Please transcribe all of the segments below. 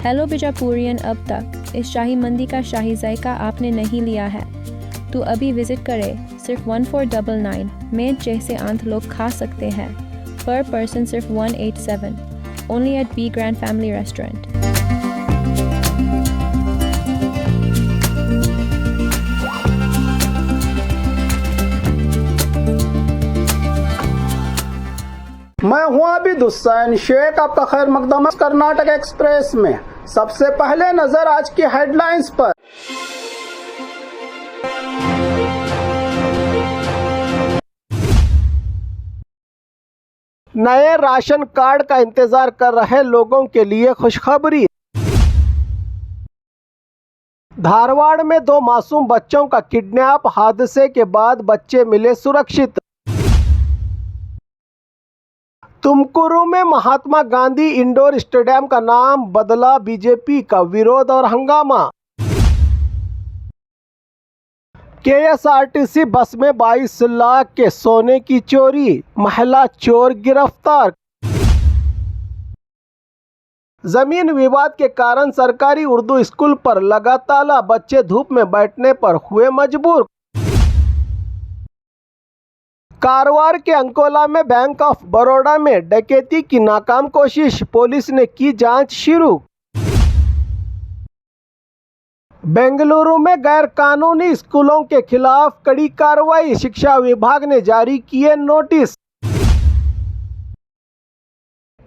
Hello बिजापुरियन, अब तक इस शाही मंदी का शाही जायका आपने नहीं लिया है तो अभी विजिट करें। सिर्फ 1499 में जैसे आंत लोग खा सकते हैं। पर पर्सन सिर्फ 187। Only at B grand family restaurant. मैं हूं आबिद हुसैन शेख, आपका खैर मकदम कर्नाटक एक्सप्रेस में। सबसे पहले नजर आज की हेडलाइंस पर। नए राशन कार्ड का इंतजार कर रहे लोगों के लिए खुशखबरी। धारवाड़ में 2 मासूम बच्चों का किडनैप, हादसे के बाद बच्चे मिले सुरक्षित। तुमकुरू में महात्मा गांधी इंडोर स्टेडियम का नाम बदला, बीजेपी का विरोध और हंगामा। केएसआरटीसी बस में 22 लाख के सोने की चोरी, महिला चोर गिरफ्तार। जमीन विवाद के कारण सरकारी उर्दू स्कूल पर लगा ताला, बच्चे धूप में बैठने पर हुए मजबूर। कारवार के अंकोला में बैंक ऑफ बड़ौदा में डकैती की नाकाम कोशिश, पुलिस ने की जांच शुरू। बेंगलुरु में गैर कानूनी स्कूलों के खिलाफ कड़ी कार्रवाई, शिक्षा विभाग ने जारी किए नोटिस।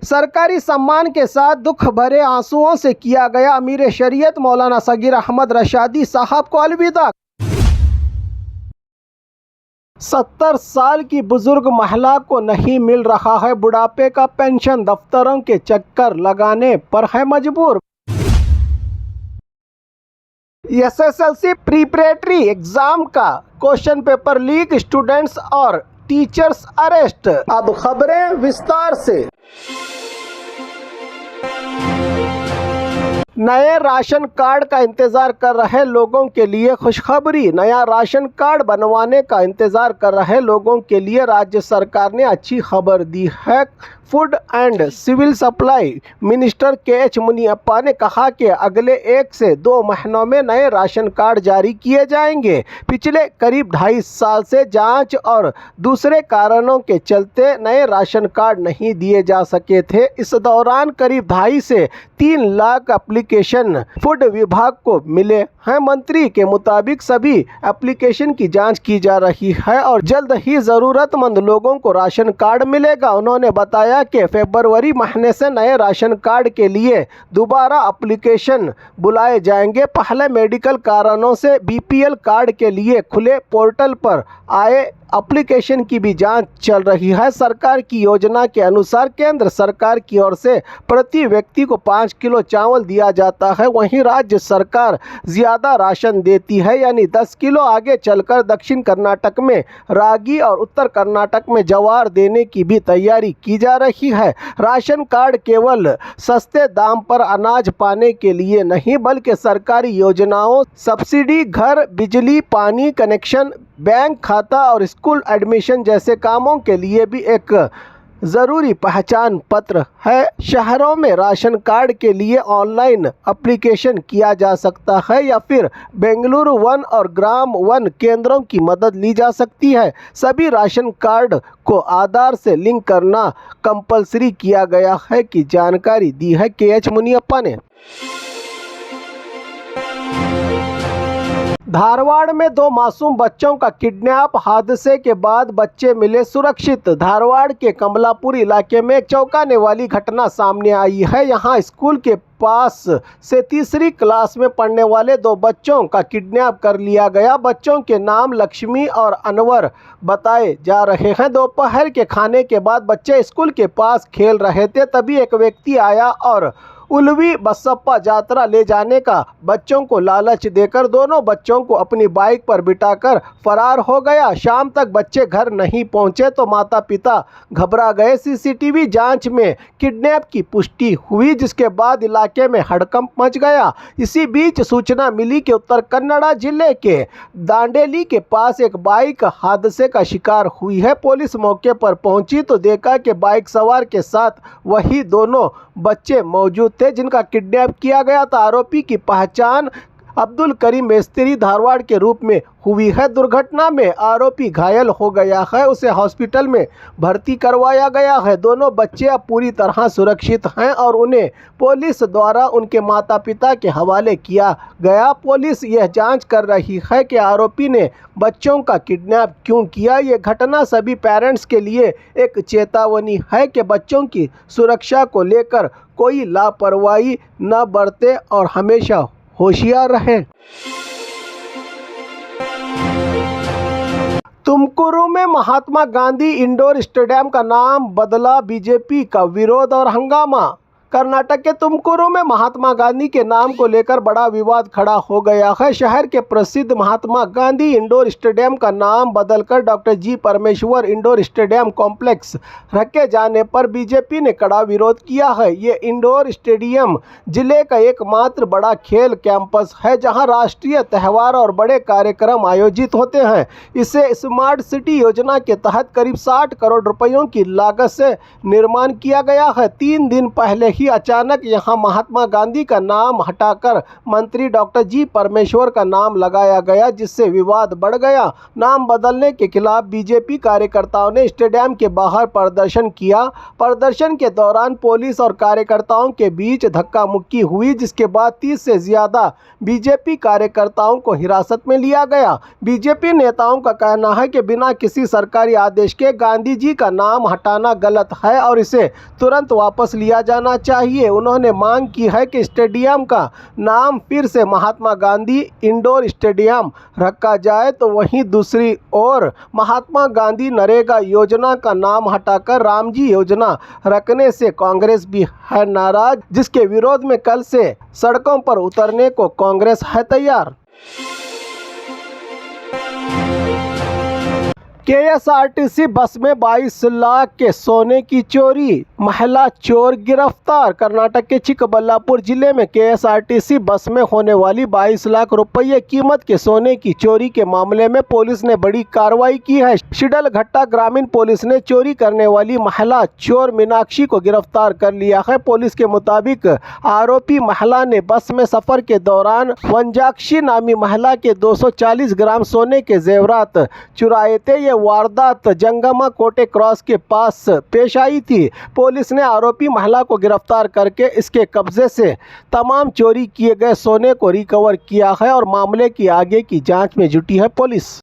सरकारी सम्मान के साथ दुख भरे आंसुओं से किया गया अमीर शरीयत मौलाना सगीर अहमद रशादी साहब को अलविदा। 70 साल की बुजुर्ग महिला को नहीं मिल रहा है बुढ़ापे का पेंशन, दफ्तरों के चक्कर लगाने पर है मजबूर। एसएसएलसी प्रीपरेटरी एग्जाम का क्वेश्चन पेपर लीक, स्टूडेंट्स और टीचर्स अरेस्ट। अब खबरें विस्तार से। नए राशन कार्ड का इंतजार कर रहे लोगों के लिए खुशखबरी। नया राशन कार्ड बनवाने का इंतजार कर रहे लोगों के लिए राज्य सरकार ने अच्छी खबर दी है। Food and civil supply minister K H. Muniyappa ने कहा कि अगले 1 से 2 महीनों में नए राशन कार्ड जारी किए जाएंगे। पिछले करीब 2.5 साल से जांच और दूसरे कारणों के चलते नए राशन कार्ड नहीं दिए जा सके थे। इस दौरान करीब 2.5 से 3 लाख एप्लीकेशन फूड विभाग को मिले हैं। मंत्री के मुताबिक सभी एप्लीकेशन की जांच की जा रही है और जल्द ही ज़रूरतमंद लोगों को राशन कार्ड मिलेगा। उन्होंने बताया कि फरवरी महीने से नए राशन कार्ड के लिए दोबारा एप्लीकेशन बुलाए जाएंगे। पहले मेडिकल कारणों से बीपीएल कार्ड के लिए खुले पोर्टल पर आए एप्लीकेशन की भी जांच चल रही है। सरकार की योजना के अनुसार केंद्र सरकार की ओर से प्रति व्यक्ति को 5 किलो चावल दिया जाता है, वहीं राज्य सरकार ज़्यादा राशन देती है, यानी 10 किलो। आगे चलकर दक्षिण कर्नाटक में रागी और उत्तर कर्नाटक में ज्वार देने की भी तैयारी की जा रही है। राशन कार्ड केवल सस्ते दाम पर अनाज पाने के लिए नहीं, बल्कि सरकारी योजनाओं, सब्सिडी, घर, बिजली, पानी कनेक्शन, बैंक खाता और स्कूल एडमिशन जैसे कामों के लिए भी एक ज़रूरी पहचान पत्र है। शहरों में राशन कार्ड के लिए ऑनलाइन एप्लीकेशन किया जा सकता है या फिर बेंगलुरु वन और ग्राम वन केंद्रों की मदद ली जा सकती है। सभी राशन कार्ड को आधार से लिंक करना कंपलसरी किया गया है की जानकारी दी है के.एच. मुनियप्पा ने। धारवाड़ में 2 मासूम बच्चों का किडनैप, हादसे के बाद बच्चे मिले सुरक्षित। धारवाड़ के कमलापुर इलाके में एक चौंकाने वाली घटना सामने आई है। यहां स्कूल के पास से 3री क्लास में पढ़ने वाले 2 बच्चों का किडनैप कर लिया गया। बच्चों के नाम लक्ष्मी और अनवर बताए जा रहे हैं। दोपहर के खाने के बाद बच्चे स्कूल के पास खेल रहे थे, तभी एक व्यक्ति आया और उलवी बसप्पा यात्रा ले जाने का बच्चों को लालच देकर दोनों बच्चों को अपनी बाइक पर बिठाकर फरार हो गया। शाम तक बच्चे घर नहीं पहुंचे तो माता पिता घबरा गए। सीसीटीवी जांच में किडनैप की पुष्टि हुई, जिसके बाद इलाके में हड़कंप मच गया। इसी बीच सूचना मिली कि उत्तर कन्नड़ा जिले के दांडेली के पास एक बाइक हादसे का शिकार हुई है। पुलिस मौके पर पहुंची तो देखा कि बाइक सवार के साथ वही दोनों बच्चे मौजूद थे जिनका किडनैप किया गया था। आरोपी की पहचान अब्दुल करीम मेस्त्री धारवाड़ के रूप में हुई है। दुर्घटना में आरोपी घायल हो गया है, उसे हॉस्पिटल में भर्ती करवाया गया है। दोनों बच्चे अब पूरी तरह सुरक्षित हैं और उन्हें पुलिस द्वारा उनके माता पिता के हवाले किया गया। पुलिस यह जांच कर रही है कि आरोपी ने बच्चों का किडनैप क्यों किया। ये घटना सभी पेरेंट्स के लिए एक चेतावनी है कि बच्चों की सुरक्षा को लेकर कोई लापरवाही न बरते और हमेशा होशियार रहें। तुमकुरू में महात्मा गांधी इंडोर स्टेडियम का नाम बदला, बीजेपी का विरोध और हंगामा। कर्नाटक के तुमकुरू में महात्मा गांधी के नाम को लेकर बड़ा विवाद खड़ा हो गया है। शहर के प्रसिद्ध महात्मा गांधी इंडोर स्टेडियम का नाम बदलकर डॉक्टर जी परमेश्वर इंडोर स्टेडियम कॉम्प्लेक्स रखे जाने पर बीजेपी ने कड़ा विरोध किया है। ये इंडोर स्टेडियम जिले का एकमात्र बड़ा खेल कैंपस है जहां राष्ट्रीय त्यौहार और बड़े कार्यक्रम आयोजित होते हैं। इसे स्मार्ट सिटी योजना के तहत करीब 60 करोड़ रुपयों की लागत से निर्माण किया गया है। 3 दिन पहले ही अचानक यहां महात्मा गांधी का नाम हटाकर मंत्री डॉक्टर जी परमेश्वर का नाम लगाया गया, जिससे विवाद बढ़ गया। नाम बदलने के खिलाफ बीजेपी कार्यकर्ताओं ने स्टेडियम के बाहर प्रदर्शन किया। प्रदर्शन के दौरान पुलिस और कार्यकर्ताओं के बीच धक्का मुक्की हुई, जिसके बाद 30 से ज्यादा बीजेपी कार्यकर्ताओं को हिरासत में लिया गया। बीजेपी नेताओं का कहना है कि बिना किसी सरकारी आदेश के गांधी जी का नाम हटाना गलत है और इसे तुरंत वापस लिया जाना चाहिए। उन्होंने मांग की है कि स्टेडियम का नाम फिर से महात्मा गांधी इंडोर स्टेडियम रखा जाए। तो वहीं दूसरी ओर महात्मा गांधी नरेगा योजना का नाम हटाकर रामजी योजना रखने से कांग्रेस भी है नाराज, जिसके विरोध में कल से सड़कों पर उतरने को कांग्रेस है तैयार। केएसआरटीसी बस में 22 लाख के सोने की चोरी, महिला चोर गिरफ्तार। कर्नाटक के चिकबल्लापुर जिले में केएसआरटीसी बस में होने वाली 22 लाख रुपये कीमत के सोने की चोरी के मामले में पुलिस ने बड़ी कार्रवाई की है। शिडलघट्टा ग्रामीण पुलिस ने चोरी करने वाली महिला चोर मीनाक्षी को गिरफ्तार कर लिया है। पुलिस के मुताबिक आरोपी महिला ने बस में सफर के दौरान वंजाक्षी नामी महिला के 240 ग्राम सोने के जेवरात चुराए थे। ये वारदात जंगमा कोटे क्रॉस के पास पेश आई थी। पुलिस ने आरोपी महिला को गिरफ्तार करके इसके कब्जे से तमाम चोरी किए गए सोने को रिकवर किया है और मामले की आगे की जांच में जुटी है पुलिस।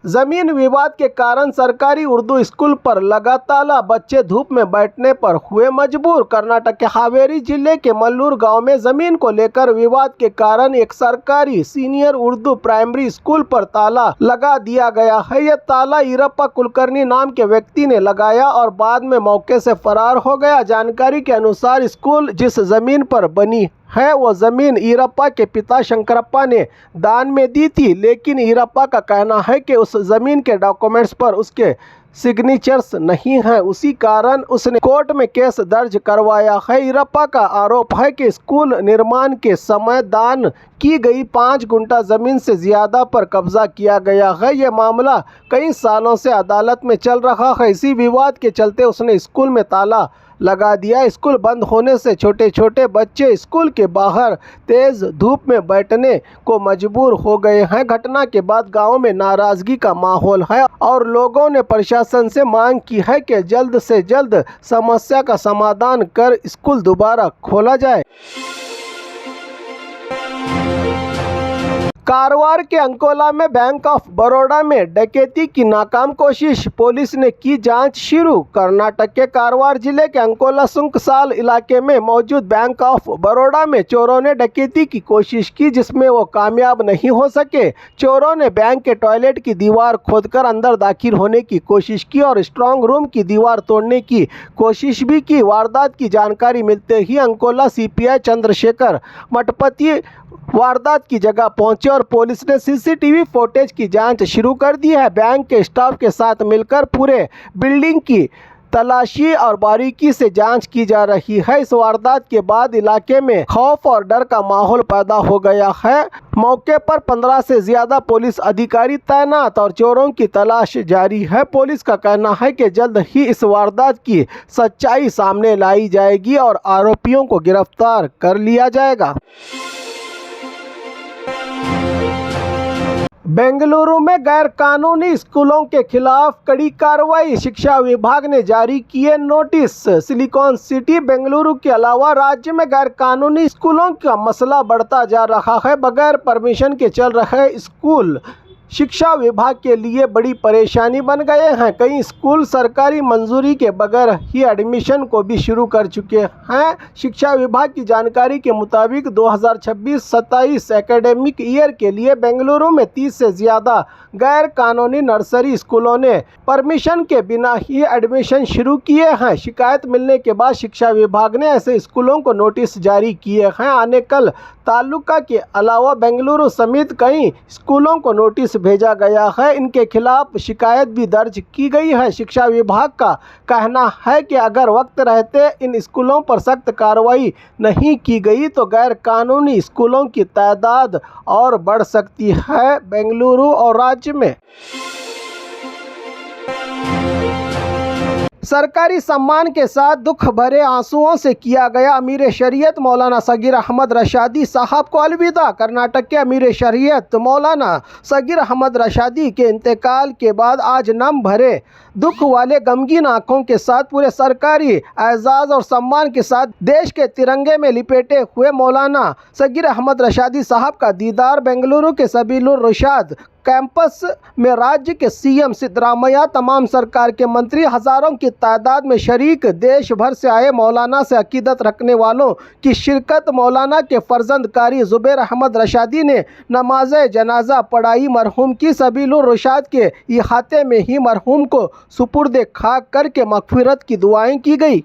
जमीन विवाद के कारण सरकारी उर्दू स्कूल पर लगा ताला, बच्चे धूप में बैठने पर हुए मजबूर। कर्नाटक के हावेरी जिले के मल्लूर गांव में जमीन को लेकर विवाद के कारण एक सरकारी सीनियर उर्दू प्राइमरी स्कूल पर ताला लगा दिया गया है। यह ताला ईरप्पा कुलकर्णी नाम के व्यक्ति ने लगाया और बाद में मौके से फरार हो गया। जानकारी के अनुसार स्कूल जिस जमीन पर बनी है वो ज़मीन ईरप्पा के पिता शंकरप्पा ने दान में दी थी, लेकिन ईरप्पा का कहना है कि उस ज़मीन के डॉक्यूमेंट्स पर उसके सिग्नेचर्स नहीं हैं। उसी कारण उसने कोर्ट में केस दर्ज करवाया है। ईरप्पा का आरोप है कि स्कूल निर्माण के समय दान की गई 5 गुंठा ज़मीन से ज़्यादा पर कब्जा किया गया है। यह मामला कई सालों से अदालत में चल रहा है। इसी विवाद के चलते उसने स्कूल में ताला लगा दिया। स्कूल बंद होने से छोटे छोटे बच्चे स्कूल के बाहर तेज धूप में बैठने को मजबूर हो गए हैं। घटना के बाद गांव में नाराजगी का माहौल है और लोगों ने प्रशासन से मांग की है कि जल्द से जल्द समस्या का समाधान कर स्कूल दोबारा खोला जाए। कारवार के अंकोला में बैंक ऑफ बड़ौदा में डकैती की नाकाम कोशिश, पुलिस ने की जांच शुरू। कर्नाटक के कारवार जिले के अंकोला सुंकसाल इलाके में मौजूद बैंक ऑफ बड़ौदा में चोरों ने डकैती की कोशिश की, जिसमें वो कामयाब नहीं हो सके। चोरों ने बैंक के टॉयलेट की दीवार खोदकर अंदर दाखिल होने की कोशिश की और स्ट्रांग रूम की दीवार तोड़ने की कोशिश भी की। वारदात की जानकारी मिलते ही अंकोला सीपीआई चंद्रशेखर मठपति वारदात की जगह पहुंचे और पुलिस ने सीसीटीवी फुटेज की जांच शुरू कर दी है। बैंक के स्टाफ के साथ मिलकर पूरे बिल्डिंग की तलाशी और बारीकी से जांच की जा रही है। इस वारदात के बाद इलाके में खौफ और डर का माहौल पैदा हो गया है। मौके पर 15 से ज्यादा पुलिस अधिकारी तैनात और चोरों की तलाश जारी है। पुलिस का कहना है कि जल्द ही इस वारदात की सच्चाई सामने लाई जाएगी और आरोपियों को गिरफ्तार कर लिया जाएगा। बेंगलुरु में गैर कानूनी स्कूलों के खिलाफ कड़ी कार्रवाई, शिक्षा विभाग ने जारी किए नोटिस। सिलिकॉन सिटी बेंगलुरु के अलावा राज्य में गैर कानूनी स्कूलों का मसला बढ़ता जा रहा है। बगैर परमिशन के चल रहे स्कूल शिक्षा विभाग के लिए बड़ी परेशानी बन गए हैं। कई स्कूल सरकारी मंजूरी के बगैर ही एडमिशन को भी शुरू कर चुके हैं। शिक्षा विभाग की जानकारी के मुताबिक 2026-27 एकेडमिक ईयर के लिए बेंगलुरु में 30 से ज़्यादा गैर कानूनी नर्सरी स्कूलों ने परमिशन के बिना ही एडमिशन शुरू किए हैं। शिकायत मिलने के बाद शिक्षा विभाग ने ऐसे स्कूलों को नोटिस जारी किए हैं। आनेकल तालुका के अलावा बेंगलुरु समेत कई स्कूलों को नोटिस भेजा गया है। इनके खिलाफ शिकायत भी दर्ज की गई है। शिक्षा विभाग का कहना है कि अगर वक्त रहते इन स्कूलों पर सख्त कार्रवाई नहीं की गई तो गैर कानूनी स्कूलों की तादाद और बढ़ सकती है बेंगलुरु और राज्य में। सरकारी सम्मान के साथ दुख भरे आंसुओं से किया गया अमीर शरीयत मौलाना सगीर अहमद रशादी साहब को अलविदा। कर्नाटक के अमीर शरीयत मौलाना सगीर अहमद रशादी के इंतकाल के बाद आज नम भरे दुख वाले गमगीन आंखों के साथ पूरे सरकारी एजाज़ और सम्मान के साथ देश के तिरंगे में लिपेटे हुए मौलाना सगीर अहमद रशादी साहब का दीदार बेंगलुरु के सबीलुर रशाद कैंपस में राज्य के सीएम सिद्धरामैया, तमाम सरकार के मंत्री, हज़ारों की तादाद में शरीक देश भर से आए मौलाना से अकीदत रखने वालों की शिरकत। मौलाना के फर्जंद कारी ज़ुबैर अहमद रशादी ने नमाज जनाजा पढ़ाई। मरहूम की सबीलुर रशाद के इहाते में ही मरहूम को सुपुर्दे खाक करके मग़फ़िरत की दुआएं की गई।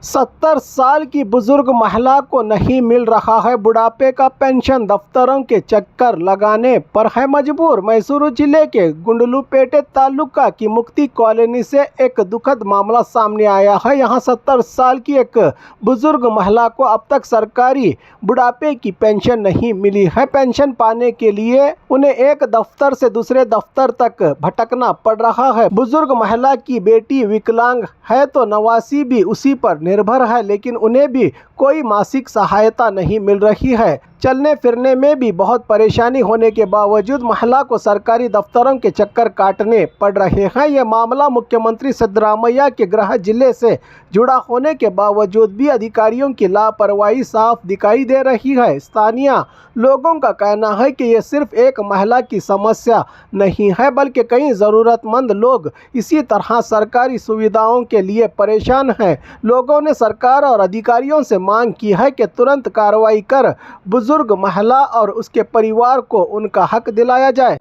70 साल की बुजुर्ग महिला को नहीं मिल रहा है बुढ़ापे का पेंशन, दफ्तरों के चक्कर लगाने पर है मजबूर। मैसूरू जिले के गुंडलुपेटे तालुका की मुक्ति कॉलोनी से एक दुखद मामला सामने आया है। यहां 70 साल की एक बुजुर्ग महिला को अब तक सरकारी बुढ़ापे की पेंशन नहीं मिली है। पेंशन पाने के लिए उन्हें एक दफ्तर से दूसरे दफ्तर तक भटकना पड़ रहा है। बुजुर्ग महिला की बेटी विकलांग है तो नवासी भी उसी पर निर्भर है, लेकिन उन्हें भी कोई मासिक सहायता नहीं मिल रही है। चलने फिरने में भी बहुत परेशानी होने के बावजूद महिला को सरकारी दफ्तरों के चक्कर काटने पड़ रहे हैं। यह मामला मुख्यमंत्री सिद्धरामैया के गृह जिले से जुड़ा होने के बावजूद भी अधिकारियों की लापरवाही साफ दिखाई दे रही है। स्थानीय लोगों का कहना है कि यह सिर्फ एक महिला की समस्या नहीं है, बल्कि कई ज़रूरतमंद लोग इसी तरह सरकारी सुविधाओं के लिए परेशान हैं। लोगों ने सरकार और अधिकारियों से मांग की है कि तुरंत कार्रवाई कर बुजुर्ग महिला और उसके परिवार को उनका हक दिलाया जाए।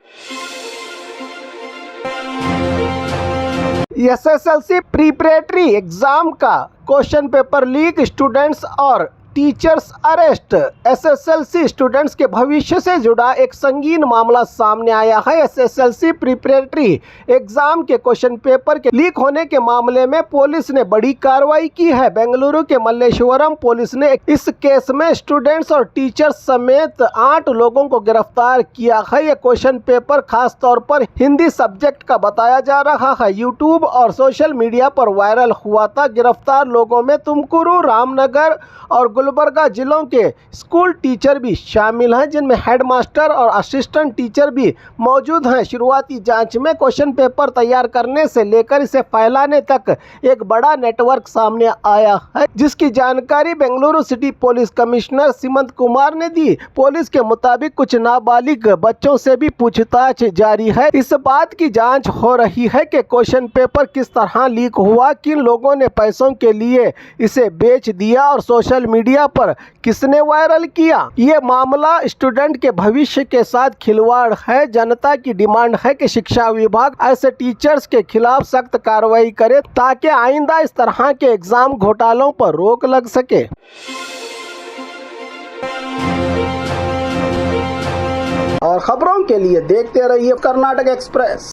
एसएसएलसी प्रीपरेटरी एग्जाम का क्वेश्चन पेपर लीक, स्टूडेंट्स और टीचर्स अरेस्ट। एसएसएलसी स्टूडेंट्स के भविष्य से जुड़ा एक संगीन मामला सामने आया है। एसएसएलसी प्रीपरेटरी एग्जाम के क्वेश्चन पेपर के लीक होने के मामले में पुलिस ने बड़ी कार्रवाई की है। बेंगलुरु के मल्लेश्वरम पुलिस ने इस केस में स्टूडेंट्स और टीचर्स समेत 8 लोगों को गिरफ्तार किया है। यह क्वेश्चन पेपर खास तौर पर हिंदी सब्जेक्ट का बताया जा रहा है। यूट्यूब और सोशल मीडिया पर वायरल हुआ था। गिरफ्तार लोगों में तुमकुरू, रामनगर और गुलबर्गा जिलों के स्कूल टीचर भी शामिल हैं, जिनमें हेडमास्टर और असिस्टेंट टीचर भी मौजूद हैं। शुरुआती जांच में क्वेश्चन पेपर तैयार करने से लेकर इसे फैलाने तक एक बड़ा नेटवर्क सामने आया है, जिसकी जानकारी Bengaluru city police commissioner Seemant Kumar ने दी। पुलिस के मुताबिक कुछ नाबालिग बच्चों से भी पूछताछ जारी है। इस बात की जांच हो रही है कि क्वेश्चन पेपर किस तरह लीक हुआ, किन लोगों ने पैसों के लिए इसे बेच दिया और सोशल मीडिया पर किसने वायरल किया। ये मामला स्टूडेंट के भविष्य के साथ खिलवाड़ है। जनता की डिमांड है कि शिक्षा विभाग ऐसे टीचर्स के खिलाफ सख्त कार्रवाई करे ताकि आइंदा इस तरह के एग्जाम घोटालों पर रोक लग सके। और खबरों के लिए देखते रहिए कर्नाटक एक्सप्रेस।